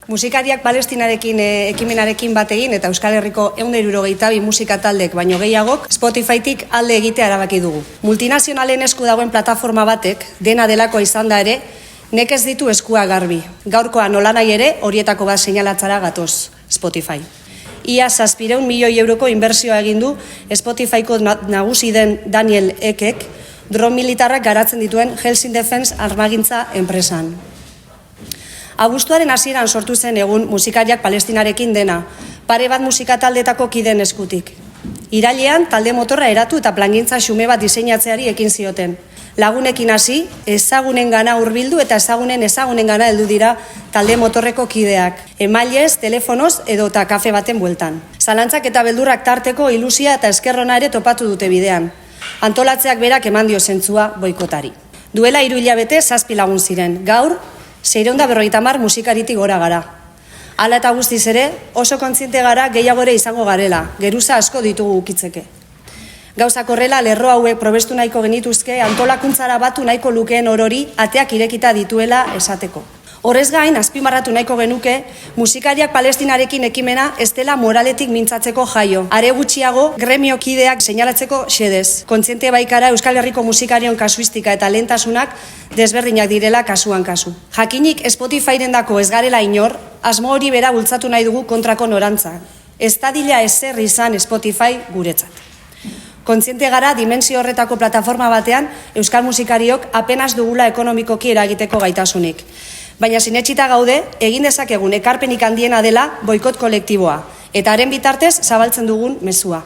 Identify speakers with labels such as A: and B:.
A: Musikariak Palestinarekin ekimenarekin bat egin eta Euskal Herriko 172 musika taldek baino gehiagok Spotifytik alde egitea erabaki dugu. Multinazionalen esku dagoen plataforma batek dena delakoa izan da ere, nekez ditu eskua garbi. Gaurkoa nolanahi ere horietako bat seinalatzara gatoz Spotify. Ia 700 milioi euroko inbertsioa egin du Spotifyko nagusi den Daniel Ekek dron militarrak garatzen dituen Helsing Defense armagintza enpresan. Abuztuaren hasieran sortu zen egun musikariak Palestinarekin dena, pare bat musika taldetako kideen eskutik. Irailean talde motorra eratu eta plangintza xume bat diseinatzeari ekin zioten. Lagunekin hasi, ezagunengana hurbildu eta ezagunengana heldu dira talde motorreko kideak. Emailez, telefonoz edota kafe baten bueltan. Zalantzak eta beldurrak tarteko ilusia eta eskerrona ere topatu dute bidean. Antolatzeak berak eman dio zentzua boikotari. Duela 3 hilabete 7 lagun ziren. Gaur 650 musikaritik gora gara. Hala eta guztiz ere, oso kontziente gara gehiago ere izango garela, geruza asko ditugu ukitzeke. Gauzak horrela, lerro hauek probestu nahiko genituzke, antolakuntzara batu nahiko lukeen orori ateak irekita dituela esateko. Horrez gain, azpimarratu nahiko genuke, musikariak Palestinarekin ekimena ez dela moraletik mintzatzeko jaio. Are gutxiago, gremiokideak seinalatzeko xedez. Kontziente baikara Euskal Herriko musikarion kasuistika eta lehentasunak desberdinak direla kasuan kasu. Jakinik Spotifyren dako ez garela inor, asmo hori bera bultzatu nahi dugu kontrako norantza. Ez dadila ezer izan Spotify guretzat. Kontziente gara dimensio horretako plataforma batean Euskal musikariok apenas dugula ekonomikoki eragiteko gaitasunik. Baina sinetsita gaude, egin dezakegun ekarpenik handiena dela boikot kolektiboa, eta haren bitartez zabaltzen dugun mezua.